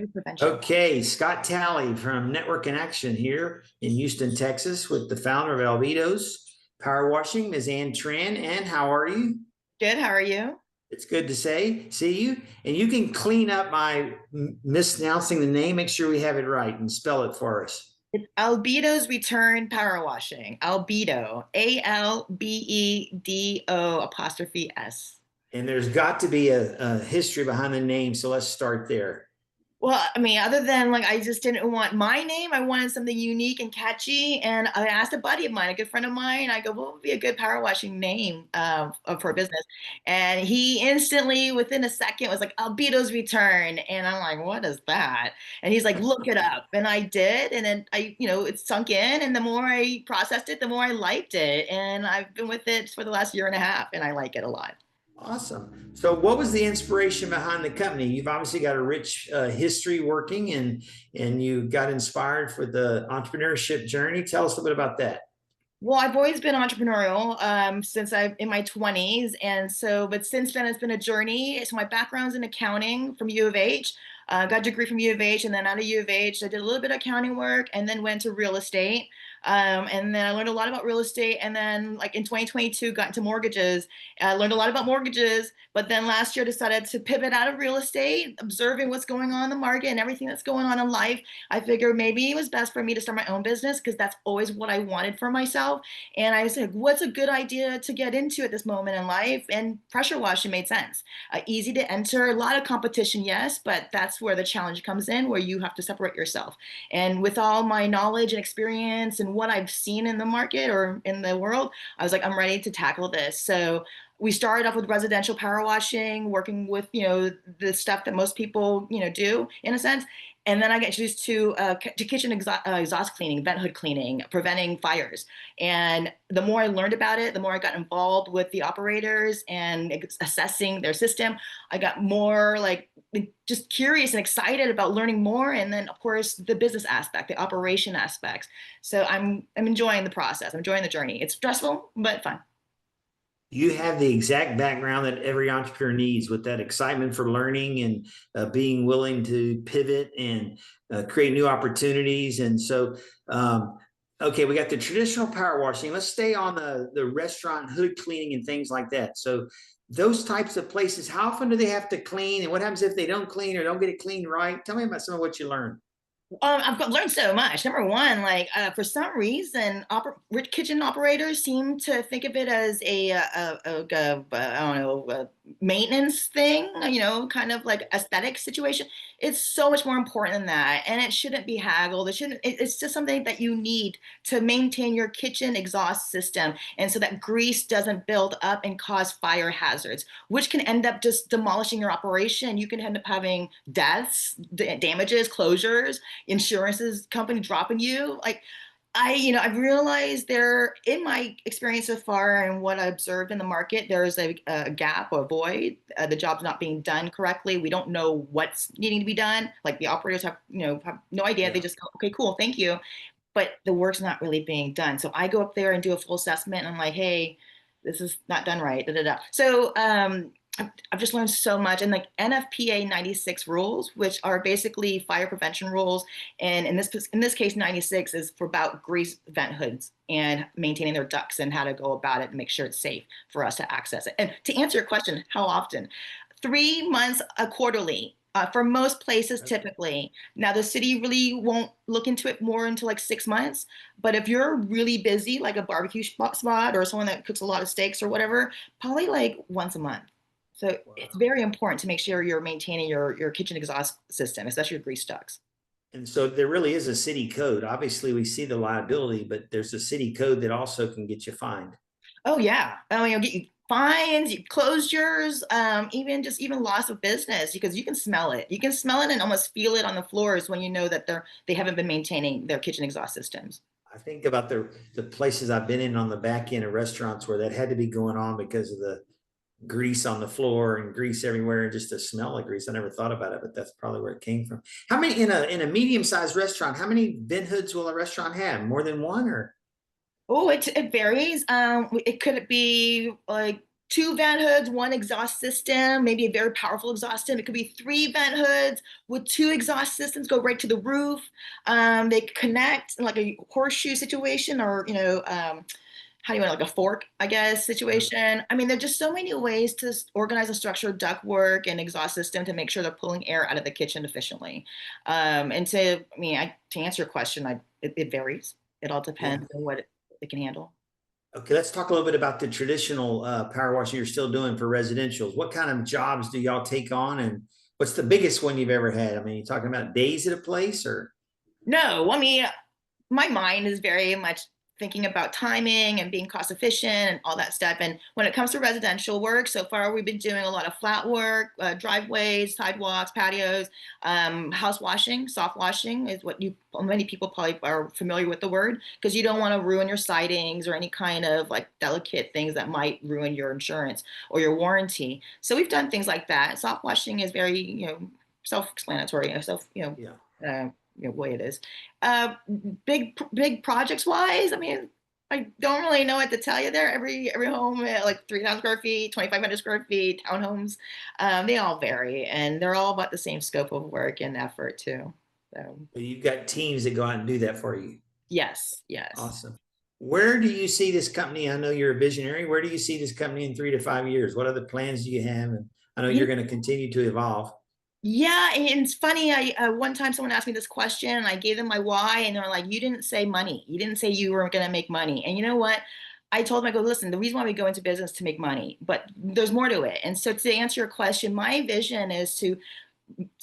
Prevention. Okay, Scott Talley from Network in Action here in Houston, Texas, with the founder of Albedo's Power Washing, Ms. Ann Tran. Ann, how are you? Good. How are you? It's good to see you. And you can clean up my mispronouncing the name. Make sure we have it right and spell it for us. It's Albedo's Return Power Washing. Albedo. Albedo apostrophe S. And there's got to be a history behind the name, so let's start there. Well, I mean, other than like, I just didn't want my name. I wanted something unique and catchy. And I asked a buddy of mine, a good friend of mine, I go, what would be a good power washing name for a business? And he instantly, within a second, was like, Albedo's Return. And I'm like, what is that? And he's like, look it up. And I did. And then it sunk in. And the more I processed it, the more I liked it. And I've been with it for the last year and a half. And I like it a lot. Awesome. So, what was the inspiration behind the company? You've obviously got a rich history working, and you got inspired for the entrepreneurship journey. Tell us a bit about that. Well, I've always been entrepreneurial since I'm in my 20s. And so, but since then, it's been a journey. So, my background's in accounting from U of H. Got a degree from U of H. And then out of U of H, I did a little bit of accounting work and then went to real estate. And then I learned a lot about real estate. And then, like in 2022, got into mortgages. I learned a lot about mortgages. But then last year, decided to pivot out of real estate, observing what's going on in the market and everything that's going on in life. I figured maybe it was best for me to start my own business because that's always what I wanted for myself. And I said, what's a good idea to get into at this moment in life? And pressure washing made sense. Easy to enter, a lot of competition, yes, but that's where the challenge comes in, where you have to separate yourself. And with all my knowledge and experience and what I've seen in the market or in the world, I was like, I'm ready to tackle this. So we started off with residential power washing, working with, the stuff that most people, do in a sense. And then I got introduced to kitchen exhaust cleaning, vent hood cleaning, preventing fires. And the more I learned about it, the more I got involved with the operators and assessing their system. I got more like just curious and excited about learning more. And then, of course, the business aspect, the operation aspects. So I'm enjoying the process. I'm enjoying the journey. It's stressful, but fun. You have the exact background that every entrepreneur needs, with that excitement for learning and being willing to pivot and create new opportunities. And so, okay, we got the traditional power washing. Let's stay on the restaurant hood cleaning and things like that. So, those types of places, how often do they have to clean? And what happens if they don't clean or don't get it cleaned right? Tell me about some of what you learned. Learned so much. Number one, like for some reason, kitchen operators seem to think of it as I don't know, a maintenance thing. Kind of like aesthetic situation. It's so much more important than that, and it shouldn't be haggled. It shouldn't. It's just something that you need to maintain your kitchen exhaust system, and so that grease doesn't build up and cause fire hazards, which can end up just demolishing your operation. You can end up having deaths, damages, closures, insurances company dropping you. Like I've realized there, in my experience so far and what I observed in the market, there's a gap or void. The job's not being done correctly. We don't know what's needing to be done. Like the operators have no idea. They Yeah. just go, okay, cool, thank you. But the work's not really being done. So I go up there and do a full assessment. And I'm like, hey, this is not done right. Da, da, da. So I've just learned so much. And like NFPA 96 rules, which are basically fire prevention rules. And in this case, 96 is for about grease vent hoods and maintaining their ducts and how to go about it and make sure it's safe for us to access it. And to answer your question, how often? 3 months quarterly. For most places, typically. Now, the city really won't look into it more until like 6 months. But if you're really busy, like a barbecue spot or someone that cooks a lot of steaks or whatever, probably like once a month. So it's Wow. very important to make sure you're maintaining your kitchen exhaust system, especially your grease ducts. And so there really is a city code. Obviously, we see the liability, but there's a city code that also can get you fined. Oh yeah, get you fines, closures, even loss of business because you can smell it. You can smell it and almost feel it on the floors when you know that they haven't been maintaining their kitchen exhaust systems. I think about the places I've been in on the back end of restaurants where that had to be going on because of the grease on the floor and grease everywhere and just the smell of grease. I never thought about it, but that's probably where it came from. How many in a medium sized restaurant? How many vent hoods will a restaurant have? More than one or? Oh, it varies. It could be like 2 vent hoods, 1 exhaust system, maybe a very powerful exhaust system. It could be 3 vent hoods with 2 exhaust systems go right to the roof. They connect in like a horseshoe situation, or, how do you want, like a fork, I guess, situation. I mean, there are just so many ways to organize a structure, ductwork, and exhaust system to make sure they're pulling air out of the kitchen efficiently. To answer your question, it varies. It all Yeah. depends on what it can handle. Okay, let's talk a little bit about the traditional power washing you're still doing for residentials. What kind of jobs do y'all take on, and what's the biggest one you've ever had? I mean, you talking about days at a place, or No, I mean, my mind is very much thinking about timing and being cost efficient and all that stuff. And when it comes to residential work, so far we've been doing a lot of flat work, driveways, sidewalks, patios, house washing. Soft washing is what many people probably are familiar with the word, because you don't want to ruin your sidings or any kind of like delicate things that might ruin your insurance or your warranty. So we've done things like that. Soft washing is very, self-explanatory, yeah. way it is. Uh, big projects wise, I mean, I don't really know what to tell you there. Every home, like 3,000 square feet, 2,500 square feet, townhomes, they all vary, and they're all about the same scope of work and effort too. So You've got teams that go out and do that for you. yes, yes. Awesome. Where do you see this company? I know you're a visionary. Where do you see this company in 3 to 5 years? What other plans do you have? And I know you're going to continue to evolve. Yeah, and it's funny. I one time someone asked me this question, and I gave them my why, and they're like, "You didn't say money. You didn't say you were going to make money." And you know what? I told them, I go, "Listen, the reason why we go into business is to make money, but there's more to it." And so, to answer your question, my vision is to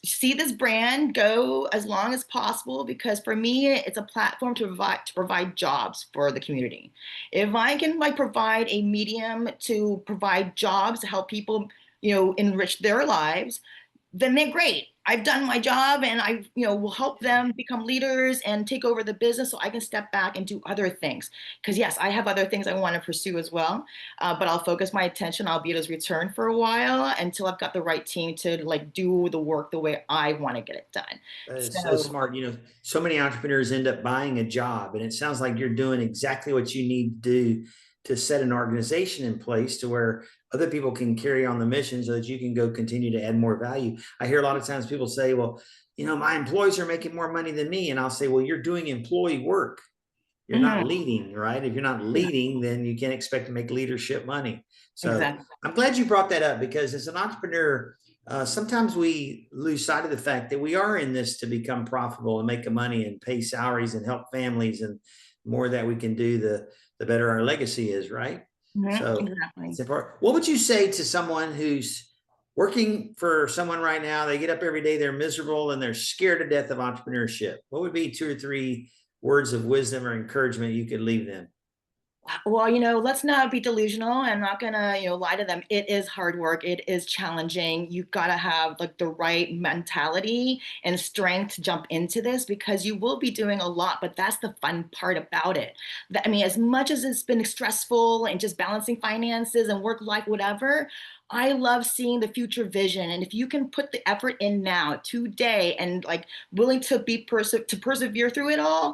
see this brand go as long as possible, because for me, it's a platform to provide jobs for the community. If I can like provide a medium to provide jobs to help people, enrich their lives, then they're great. I've done my job, and I, will help them become leaders and take over the business so I can step back and do other things. Because yes, I have other things I want to pursue as well, but I'll focus my attention. I'll be at his return for a while until I've got the right team to like do the work the way I want to get it done. That is so So, smart. So many entrepreneurs end up buying a job, and it sounds like you're doing exactly what you need to do to set an organization in place to where other people can carry on the mission so that you can go continue to add more value. I hear a lot of times people say, well, my employees are making more money than me. And I'll say, well, you're doing employee work. You're not mhm, leading, right? If you're not yeah, leading, then you can't expect to make leadership money. So exactly. I'm glad you brought that up, because as an entrepreneur, sometimes we lose sight of the fact that we are in this to become profitable and make the money and pay salaries and help families. And the more that we can do, the better our legacy is, right? So it's Exactly. important. What would you say to someone who's working for someone right now? They get up every day, they're miserable, and they're scared to death of entrepreneurship. What would be 2 or 3 words of wisdom or encouragement you could leave them? Well, let's not be delusional. I'm not gonna, lie to them. It is hard work. It is challenging. You've got to have like the right mentality and strength to jump into this, because you will be doing a lot, but that's the fun part about it. I mean, as much as it's been stressful and just balancing finances and work life, whatever, I love seeing the future vision. And if you can put the effort in now, today, and like willing to to persevere through it all,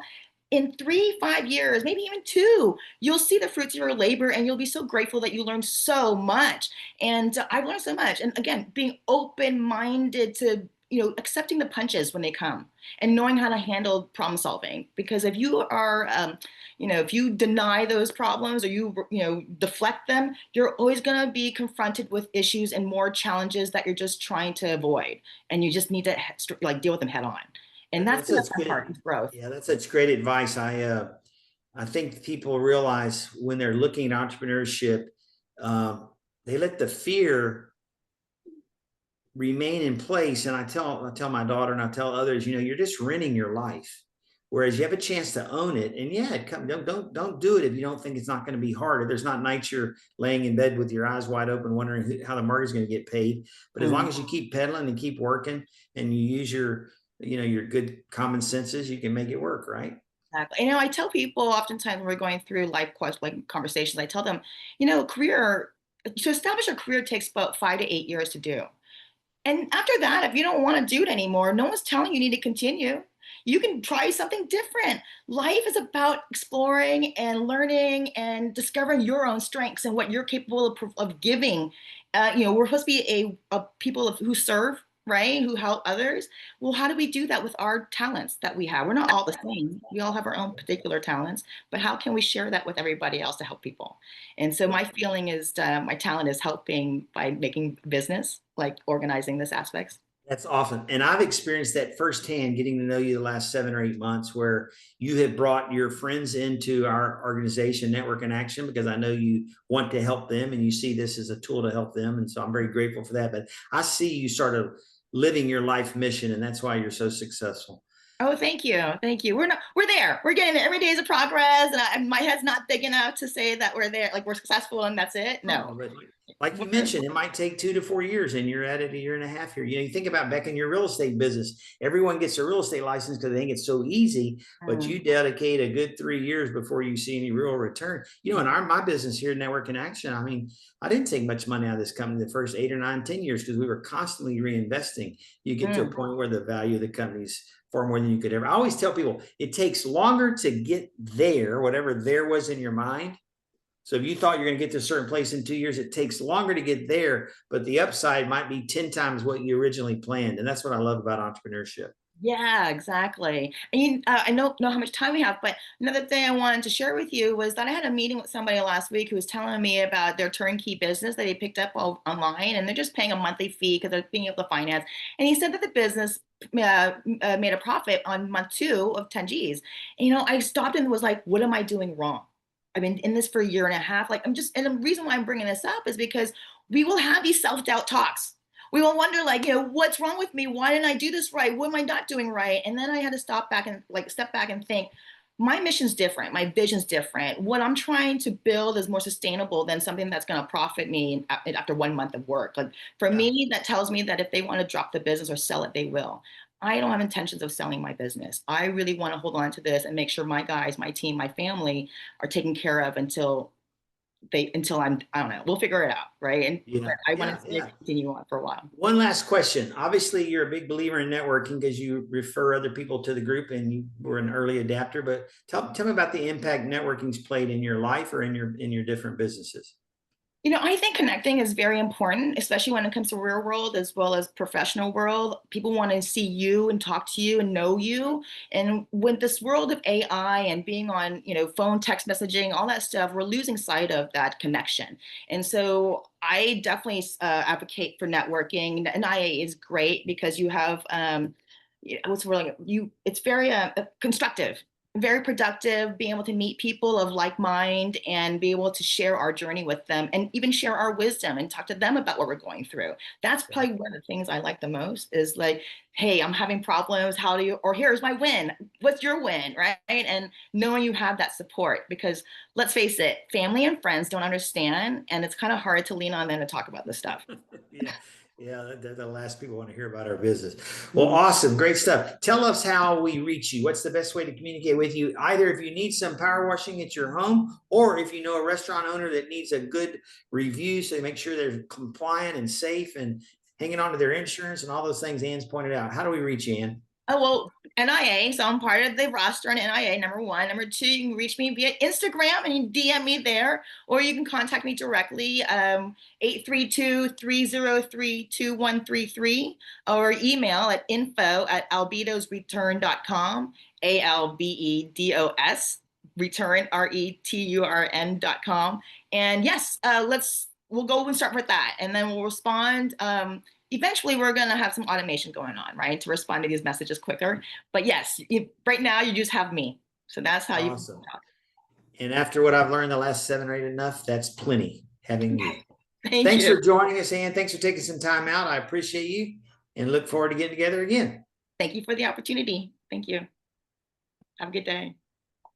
in 3, 5 years, maybe even two, you'll see the fruits of your labor, and you'll be so grateful that you learned so much. And I've learned so much. And again, being open minded to, accepting the punches when they come, and knowing how to handle problem solving. Because if you are, if you deny those problems, or deflect them, you're always going to be confronted with issues and more challenges that you're just trying to avoid. And you just need to like deal with them head on. And that's That's the such fun good. part, is growth. Yeah, that's such great advice. I think people realize when they're looking at entrepreneurship, they let the fear remain in place. And I tell my daughter, and I tell others, you're just renting your life. Whereas you have a chance to own it. And yeah, don't do it if you don't think it's not going to be hard. If there's not nights you're laying in bed with your eyes wide open, wondering how the mortgage is going to get paid. But as long Mm. as you keep pedaling and keep working, and you use your good common senses, you can make it work, right? Exactly. I tell people oftentimes when we're going through life like conversations, I tell them, career to establish a career takes about 5 to 8 years to do. And after that, if you don't want to do it anymore, no one's telling you need to continue. You can try something different. Life is about exploring and learning and discovering your own strengths and what you're capable of giving. We're supposed to be a people who serve, right? Who help others. Well, how do we do that with our talents that we have? We're not all the same. We all have our own particular talents, but how can we share that with everybody else to help people? And so my feeling is my talent is helping by making business, like organizing this aspects. That's awesome. And I've experienced that firsthand getting to know you the last 7 or 8 months where you have brought your friends into our organization, Network in Action, because I know you want to help them and you see this as a tool to help them. And so I'm very grateful for that. But I see you sort of living your life mission, and that's why you're so successful. Oh, thank you. Thank you. We're there. We're getting there. Every day is a progress. And my head's not big enough to say that we're there, like we're successful and that's it. No. Oh, but like you mentioned, it might take 2 to 4 years, and you're at it a year and a half here. You think about back in your real estate business, everyone gets a real estate license because they think it's so easy, but you dedicate a good 3 years before you see any real return. In my business here, Network in Action, I mean, I didn't take much money out of this company the first 8 or 9, 10 years because we were constantly reinvesting. You get to a point where the value of the company's far more than you could ever. I always tell people it takes longer to get there, whatever there was in your mind. So if you thought you're going to get to a certain place in 2 years, it takes longer to get there, but the upside might be 10 times what you originally planned. And that's what I love about entrepreneurship. Yeah, exactly. And I don't know how much time we have, but another thing I wanted to share with you was that I had a meeting with somebody last week who was telling me about their turnkey business that they picked up online, and they're just paying a monthly fee because they're being able to finance. And he said that the business made a profit on month 2 of 10 G's. And, I stopped and was like, what am I doing wrong? I've been in this for a year and a half. Like, and the reason why I'm bringing this up is because we will have these self-doubt talks. We will wonder, like, what's wrong with me? Why didn't I do this right? What am I not doing right? And then I had to step back and think, my mission's different. My vision's different. What I'm trying to build is more sustainable than something that's going to profit me after 1 month of work. Like for me, that tells me that if they want to drop the business or sell it, they will. I don't have intentions of selling my business. I really want to hold on to this and make sure my guys, my team, my family are taken care of until I don't know, we'll figure it out. Right. And I want to continue on for a while. One last question. Obviously you're a big believer in networking because you refer other people to the group and you were an early adapter, but tell me about the impact networking's played in your life or in your different businesses. I think connecting is very important, especially when it comes to real world as well as professional world. People want to see you and talk to you and know you. And with this world of AI and being on, phone, text messaging, all that stuff, we're losing sight of that connection. And so I definitely advocate for networking. And IA is great because you have, it's very constructive, very productive, being able to meet people of like mind and be able to share our journey with them and even share our wisdom and talk to them about what we're going through. That's probably one of the things I like the most is like, hey, I'm having problems. Or here's my win. What's your win? Right. And knowing you have that support, because let's face it, family and friends don't understand. And it's kind of hard to lean on them to talk about this stuff. Yeah, they're the last people want to hear about our business. Well, awesome. Great stuff. Tell us how we reach you. What's the best way to communicate with you? Either if you need some power washing at your home, or if you know a restaurant owner that needs a good review so you make sure they're compliant and safe and hanging on to their insurance and all those things Ann's pointed out. How do we reach you, Ann? Oh, well, NIA. So I'm part of the roster on NIA, number one. Number two, you can reach me via Instagram and you DM me there, or you can contact me directly, 832-303-2133, or email at info@albedosreturn.com, ALBEDOS, return, RETURN.com. And yes, we'll go and start with that. And then we'll respond. Eventually we're going to have some automation going on, right, to respond to these messages quicker. But yes, right now you just have me. So that's how awesome. And after what I've learned the last 7 or 8 enough, that's plenty having you. Thanks for joining us, Ann. Thanks for taking some time out. I appreciate you and look forward to getting together again. Thank you for the opportunity. Thank you. Have a good day.